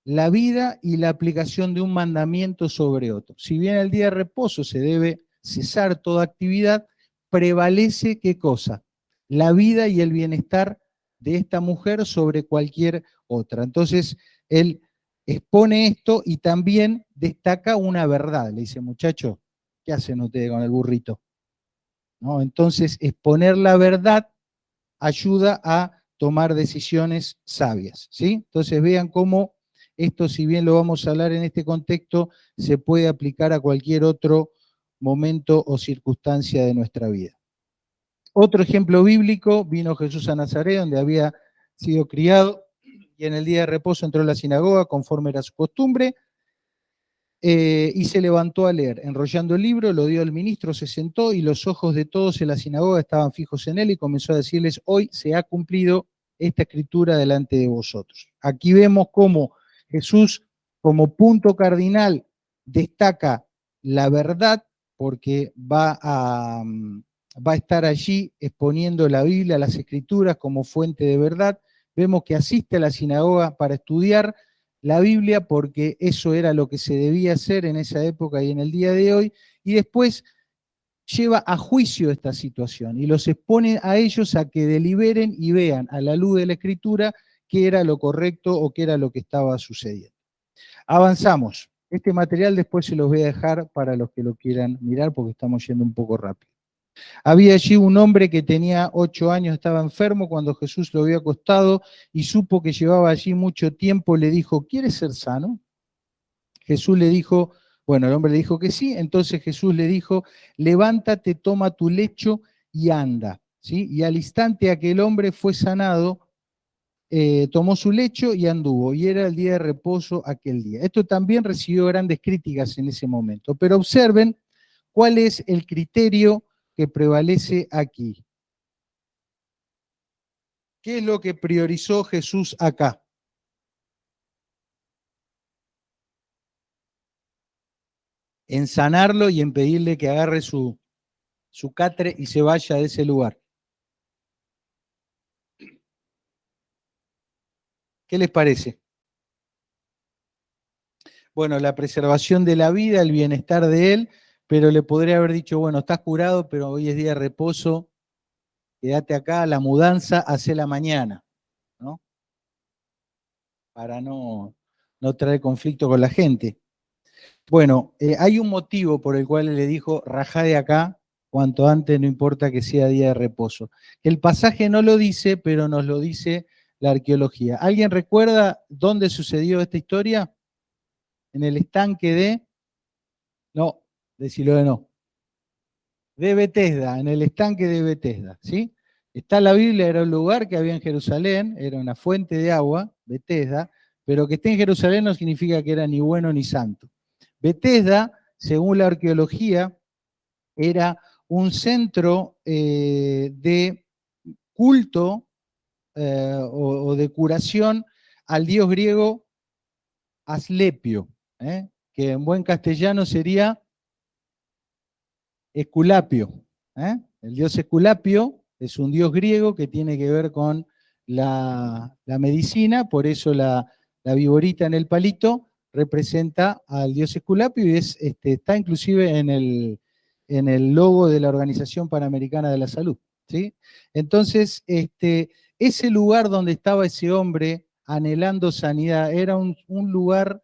la vida y la aplicación de un mandamiento sobre otro. Si bien el día de reposo se debe cesar toda actividad, prevalece ¿qué cosa? La vida y el bienestar de esta mujer sobre cualquier otra. Entonces, él expone esto y también destaca una verdad. Le dice, muchacho, ¿qué hacen ustedes con el burrito? ¿No? Entonces, exponer la verdad ayuda a tomar decisiones sabias, ¿sí? Entonces vean cómo esto, si bien lo vamos a hablar en este contexto, se puede aplicar a cualquier otro momento o circunstancia de nuestra vida. Otro ejemplo bíblico, vino Jesús a Nazaret, donde había sido criado, y en el día de reposo entró a la sinagoga, conforme era su costumbre, y se levantó a leer. Enrollando el libro, lo dio al ministro, se sentó y los ojos de todos en la sinagoga estaban fijos en él y comenzó a decirles, hoy se ha cumplido esta escritura delante de vosotros. Aquí vemos cómo Jesús, como punto cardinal, destaca la verdad porque va a estar allí exponiendo la Biblia, las escrituras como fuente de verdad. Vemos que asiste a la sinagoga para estudiar la Biblia porque eso era lo que se debía hacer en esa época y en el día de hoy, y después lleva a juicio esta situación y los expone a ellos a que deliberen y vean a la luz de la Escritura qué era lo correcto o qué era lo que estaba sucediendo. Avanzamos. Este material después se los voy a dejar para los que lo quieran mirar porque estamos yendo un poco rápido. Había allí un hombre que tenía 8 años, estaba enfermo, cuando Jesús lo vio acostado y supo que llevaba allí mucho tiempo, le dijo, ¿quieres ser sano? Jesús le dijo, bueno, el hombre le dijo que sí, entonces Jesús le dijo, levántate, toma tu lecho y anda. ¿Sí? Y al instante aquel hombre fue sanado, tomó su lecho y anduvo, y era el día de reposo aquel día. Esto también recibió grandes críticas en ese momento, pero observen cuál es el criterio que prevalece aquí. ¿Qué es lo que priorizó Jesús acá? En sanarlo y en pedirle que agarre su catre y se vaya de ese lugar. ¿Qué les parece? Bueno, la preservación de la vida, el bienestar de él, pero le podría haber dicho, bueno, estás curado, pero hoy es día de reposo, quédate acá, la mudanza, hacela mañana, ¿no? Para no traer conflicto con la gente. Bueno, hay un motivo por el cual él le dijo, rajá de acá cuanto antes, no importa que sea día de reposo. El pasaje no lo dice, pero nos lo dice la arqueología. ¿Alguien recuerda dónde sucedió esta historia? En el estanque no, de Siloé no, de Betesda, en el estanque de Betesda, ¿sí? Está la Biblia, era un lugar que había en Jerusalén, era una fuente de agua, Betesda, pero que esté en Jerusalén no significa que era ni bueno ni santo. Betesda, según la arqueología, era un centro de culto o de curación al dios griego Aslepio, que en buen castellano sería Esculapio. El dios Esculapio es un dios griego que tiene que ver con la medicina, por eso la viborita en el palito representa al dios Esculapio y está inclusive en el logo de la Organización Panamericana de la Salud. ¿Sí? Entonces, ese lugar donde estaba ese hombre anhelando sanidad era un lugar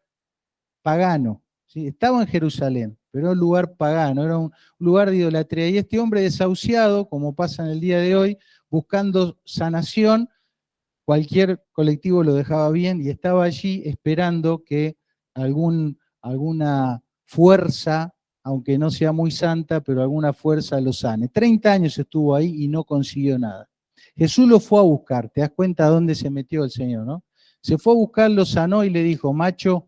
pagano. ¿Sí? Estaba en Jerusalén, pero era un lugar pagano, era un lugar de idolatría. Y este hombre desahuciado, como pasa en el día de hoy, buscando sanación, cualquier colectivo lo dejaba bien y estaba allí esperando que alguna fuerza, aunque no sea muy santa, pero alguna fuerza lo sane. 30 años estuvo ahí y no consiguió nada. Jesús lo fue a buscar, te das cuenta dónde se metió el Señor, ¿no? Se fue a buscar, lo sanó y le dijo, macho,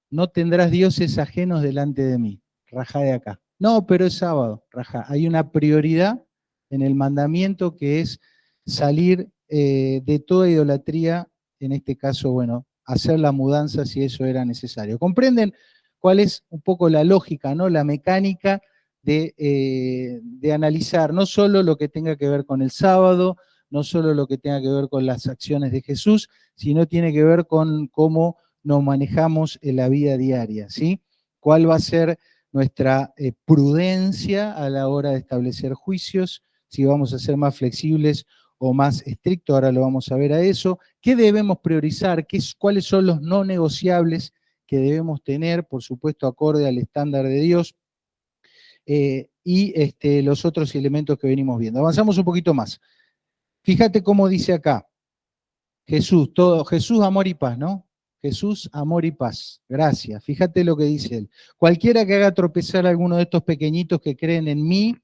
no tendrás dioses ajenos delante de mí. Rajá de acá. No, pero es sábado, rajá. Hay una prioridad en el mandamiento que es salir de toda idolatría en este caso, bueno, hacer la mudanza si eso era necesario. ¿Comprenden cuál es un poco la lógica, ¿no? La mecánica de analizar no solo lo que tenga que ver con el sábado, no solo lo que tenga que ver con las acciones de Jesús, sino tiene que ver con cómo nos manejamos en la vida diaria, ¿sí? ¿Cuál va a ser nuestra prudencia a la hora de establecer juicios? Si vamos a ser más flexibles o más estrictos, ahora lo vamos a ver a eso. ¿Qué debemos priorizar? ¿Cuáles son los no negociables que debemos tener, por supuesto, acorde al estándar de Dios? Y los otros elementos que venimos viendo. Avanzamos un poquito más. Fíjate cómo dice acá, Jesús, amor y paz, ¿no? Jesús, amor y paz. Gracias. Fíjate lo que dice él. Cualquiera que haga tropezar a alguno de estos pequeñitos que creen en mí,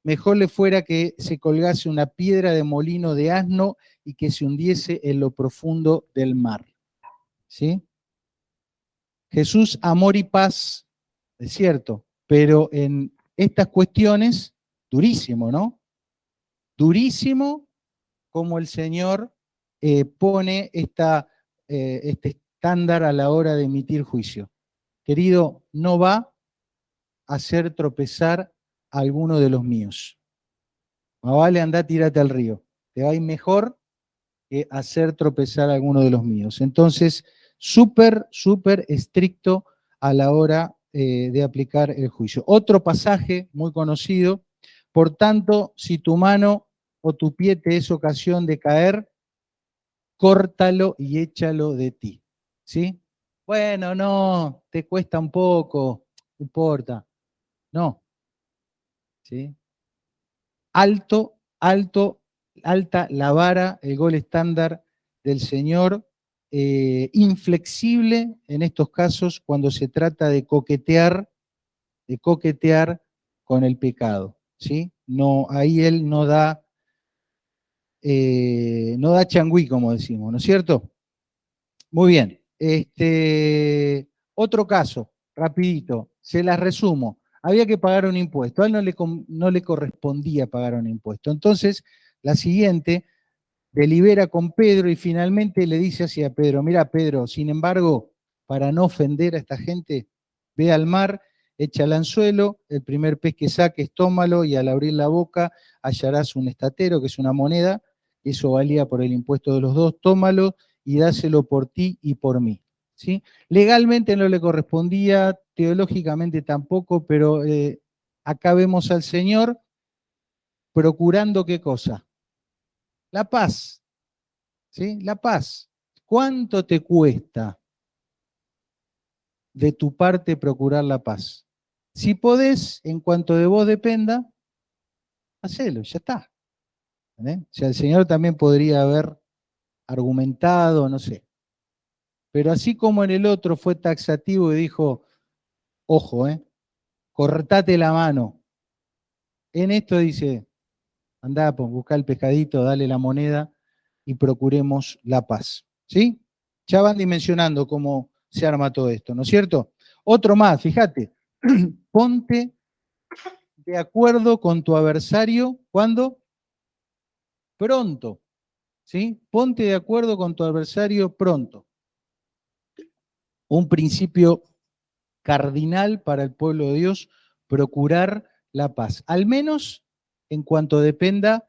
mejor le fuera que se colgase una piedra de molino de asno y que se hundiese en lo profundo del mar. ¿Sí? Jesús, amor y paz, es cierto, pero en estas cuestiones, durísimo, ¿no? Durísimo como el Señor pone este estándar a la hora de emitir juicio. Querido, no va a hacer tropezar a alguno de los míos. Más vale andar, tírate al río. Te va a ir mejor que hacer tropezar a alguno de los míos. Entonces, súper, súper estricto a la hora de aplicar el juicio. Otro pasaje muy conocido, por tanto, si tu mano o tu pie te es ocasión de caer, córtalo y échalo de ti. ¿Sí? Bueno, no, te cuesta un poco, no importa. No, ¿sí? Alto, alto, alta la vara, el gol estándar del Señor, inflexible en estos casos cuando se trata de coquetear con el pecado, ¿sí? No, ahí él no da changüí, como decimos, ¿no es cierto? Muy bien. Otro caso, rapidito, se las resumo. Había que pagar un impuesto, a él no le correspondía pagar un impuesto. Entonces, la siguiente, delibera con Pedro y finalmente le dice así a Pedro, mira Pedro, sin embargo, para no ofender a esta gente, ve al mar, echa el anzuelo, el primer pez que saques, tómalo y al abrir la boca hallarás un estatero, que es una moneda, eso valía por el impuesto de los dos, tómalo y dáselo por ti y por mí. ¿Sí? Legalmente no le correspondía, teológicamente tampoco, pero acá vemos al Señor procurando qué cosa? La paz. ¿Sí? La paz. ¿Cuánto te cuesta de tu parte procurar la paz? Si podés, en cuanto de vos dependa, hacelo, ya está. ¿Eh? O sea, el Señor también podría haber argumentado, no sé. Pero así como en el otro fue taxativo y dijo, ojo, cortate la mano. En esto dice, andá, pues, buscá el pescadito, dale la moneda y procuremos la paz. ¿Sí? Ya van dimensionando cómo se arma todo esto, ¿no es cierto? Otro más, fíjate, ponte de acuerdo con tu adversario, ¿cuándo? Pronto, ¿sí? Ponte de acuerdo con tu adversario pronto. Un principio cardinal para el pueblo de Dios, procurar la paz, al menos en cuanto dependa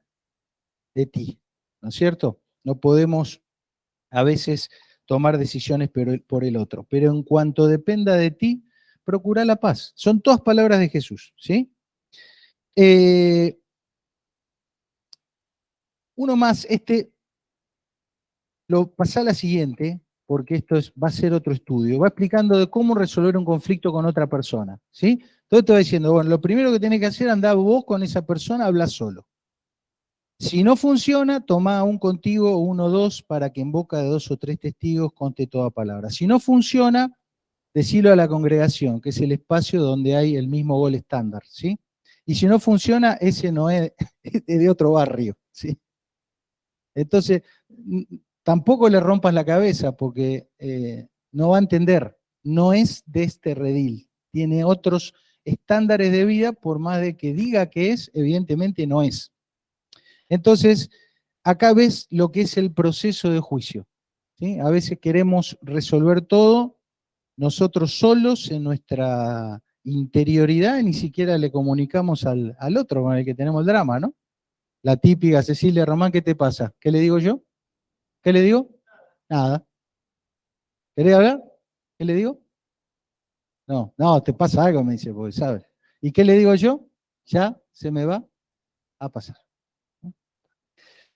de ti, ¿no es cierto? No podemos a veces tomar decisiones por el otro, pero en cuanto dependa de ti, procura la paz. Son todas palabras de Jesús, ¿sí? Eh, uno más, lo pasa a la siguiente, porque va a ser otro estudio, va explicando de cómo resolver un conflicto con otra persona, ¿sí? Entonces te va diciendo, bueno, lo primero que tenés que hacer, andar vos con esa persona, habla solo. Si no funciona, toma un contigo, uno o dos, para que en boca de dos o tres testigos conte toda palabra. Si no funciona, decilo a la congregación, que es el espacio donde hay el mismo gol estándar, ¿sí? Y si no funciona, ese no es, es de otro barrio, ¿sí? Entonces, tampoco le rompas la cabeza porque no va a entender, no es de este redil, tiene otros estándares de vida, por más de que diga que es, evidentemente no es. Entonces, acá ves lo que es el proceso de juicio. ¿sí? A veces queremos resolver todo nosotros solos en nuestra interioridad y ni siquiera le comunicamos al otro con el que tenemos el drama, ¿no? La típica Cecilia Román, ¿qué te pasa? ¿Qué le digo yo? ¿Qué le digo? Nada. ¿Querés hablar? ¿Qué le digo? No, no, te pasa algo, me dice, porque sabes. ¿Y qué le digo yo? Ya se me va a pasar.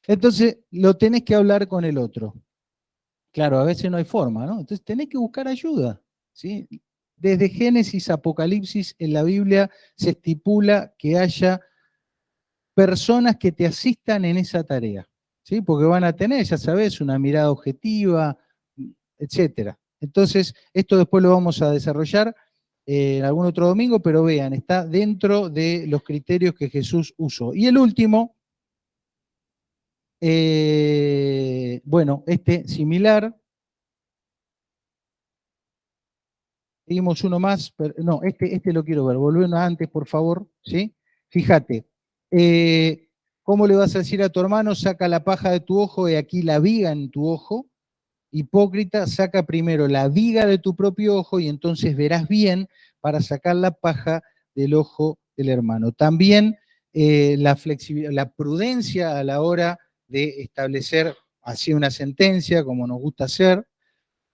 Entonces, lo tenés que hablar con el otro. Claro, a veces no hay forma, ¿no? Entonces, tenés que buscar ayuda, ¿sí? Desde Génesis a Apocalipsis en la Biblia se estipula que haya personas que te asistan en esa tarea, ¿sí? Porque van a tener, ya sabes, una mirada objetiva, etcétera. Entonces, esto después lo vamos a desarrollar en algún otro domingo, pero vean, está dentro de los criterios que Jesús usó. Y el último, bueno, este similar, seguimos uno más, pero, no, este lo quiero ver, volvemos antes, por favor, ¿sí? Fíjate, ¿cómo le vas a decir a tu hermano, saca la paja de tu ojo y aquí la viga en tu ojo? Hipócrita, saca primero la viga de tu propio ojo y entonces verás bien para sacar la paja del ojo del hermano. También la flexibilidad, la prudencia a la hora de establecer así una sentencia, como nos gusta hacer,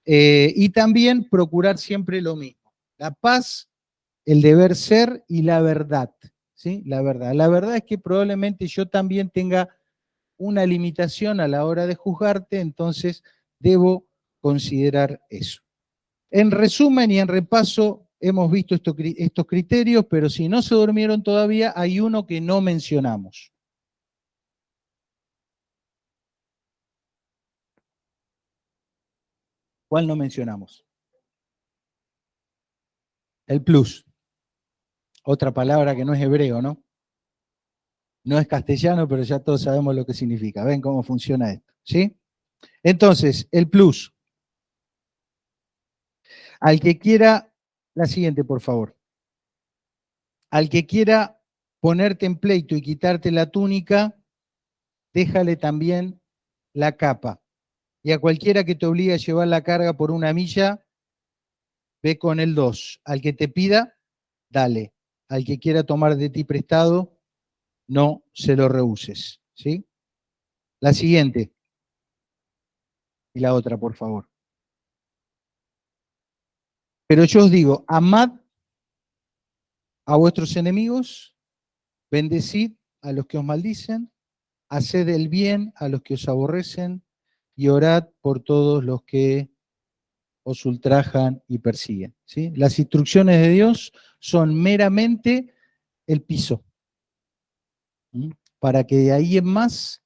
y también procurar siempre lo mismo, la paz, el deber ser y la verdad, ¿sí? La verdad. La verdad es que probablemente yo también tenga una limitación a la hora de juzgarte, entonces debo considerar eso. En resumen y en repaso, hemos visto estos criterios, pero si no se durmieron todavía, hay uno que no mencionamos. ¿Cuál no mencionamos? El plus, otra palabra que no es hebreo, ¿no? No es castellano, pero ya todos sabemos lo que significa. ¿Ven cómo funciona esto? ¿Sí? Entonces, el plus. Al que quiera, la siguiente, por favor. Al que quiera ponerte en pleito y quitarte la túnica, déjale también la capa. Y a cualquiera que te obligue a llevar la carga por una milla, ve con el 2. Al que te pida, dale. Al que quiera tomar de ti prestado, no se lo rehuses. ¿Sí? La siguiente. Y la otra, por favor. Pero yo os digo, amad a vuestros enemigos, bendecid a los que os maldicen, haced el bien a los que os aborrecen y orad por todos los que os ultrajan y persiguen. ¿Sí? Las instrucciones de Dios son meramente el piso, ¿sí? Para que de ahí en más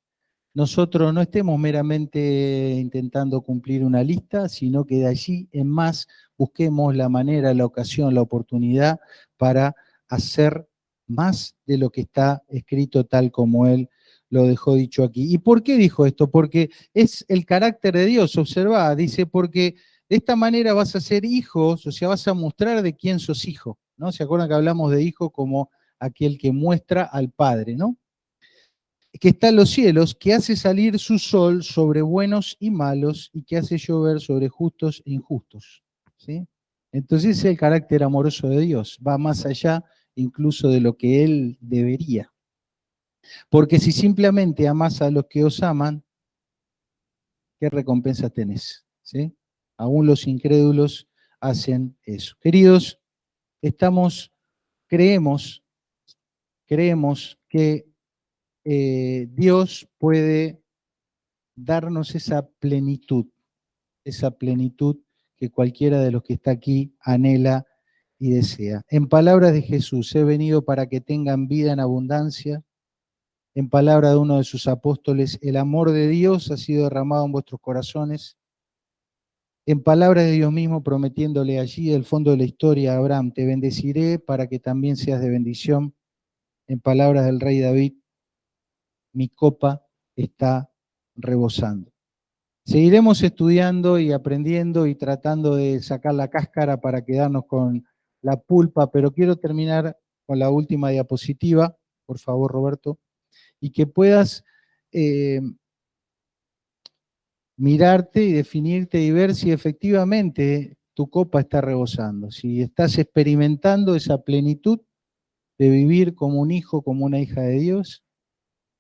nosotros no estemos meramente intentando cumplir una lista, sino que de allí en más busquemos la manera, la ocasión, la oportunidad para hacer más de lo que está escrito tal como Él lo dejó dicho aquí. ¿Y por qué dijo esto? Porque es el carácter de Dios, observa, dice, porque de esta manera vas a ser hijos, o sea, vas a mostrar de quién sos hijo, ¿no? ¿Se acuerdan que hablamos de hijo como aquel que muestra al Padre, ¿no? Que está en los cielos, que hace salir su sol sobre buenos y malos y que hace llover sobre justos e injustos. ¿Sí? Entonces el carácter amoroso de Dios va más allá incluso de lo que Él debería. Porque si simplemente amas a los que os aman, ¿qué recompensa tenés? ¿Sí? Aún los incrédulos hacen eso. Queridos, estamos, creemos, creemos que Dios puede darnos esa plenitud que cualquiera de los que está aquí anhela y desea. En palabras de Jesús, he venido para que tengan vida en abundancia. En palabra de uno de sus apóstoles, el amor de Dios ha sido derramado en vuestros corazones. En palabras de Dios mismo, prometiéndole allí el fondo de la historia a Abraham, te bendeciré para que también seas de bendición. En palabras del rey David, mi copa está rebosando. Seguiremos estudiando y aprendiendo y tratando de sacar la cáscara para quedarnos con la pulpa, pero quiero terminar con la última diapositiva, por favor, Roberto, y que puedas mirarte y definirte y ver si efectivamente tu copa está rebosando, si estás experimentando esa plenitud de vivir como un hijo, como una hija de Dios,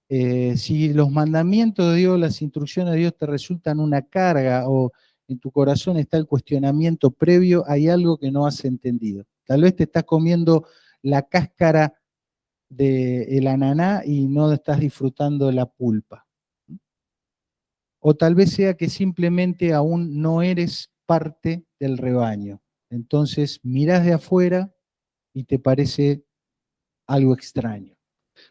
si los mandamientos de Dios, las instrucciones de Dios te resultan una carga o en tu corazón está el cuestionamiento previo, hay algo que no has entendido. Tal vez te estás comiendo la cáscara del ananá y no estás disfrutando la pulpa. O tal vez sea que simplemente aún no eres parte del rebaño. Entonces mirás de afuera y te parece algo extraño.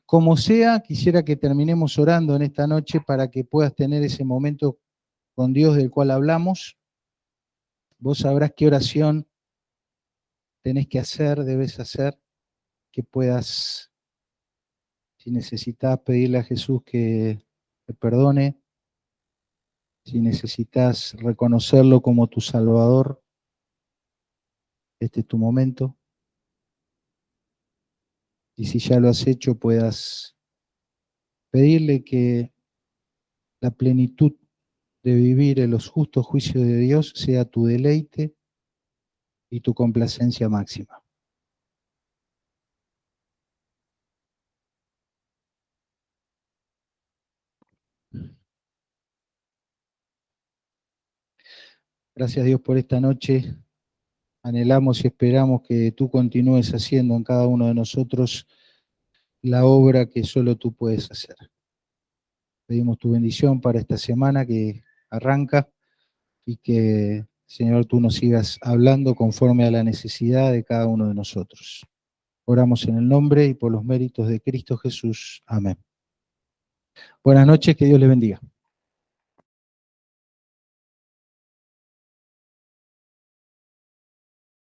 Como sea, quisiera que terminemos orando en esta noche para que puedas tener ese momento con Dios del cual hablamos. Vos sabrás qué oración tenés que hacer, debes hacer, que puedas, si necesitas, pedirle a Jesús que te perdone, si necesitas reconocerlo como tu Salvador, este es tu momento. Y si ya lo has hecho, puedas pedirle que la plenitud de vivir en los justos juicios de Dios sea tu deleite y tu complacencia máxima. Gracias Dios por esta noche. Anhelamos y esperamos que tú continúes haciendo en cada uno de nosotros la obra que solo tú puedes hacer. Pedimos tu bendición para esta semana que arranca y que, Señor, tú nos sigas hablando conforme a la necesidad de cada uno de nosotros. Oramos en el nombre y por los méritos de Cristo Jesús. Amén. Buenas noches, que Dios les bendiga.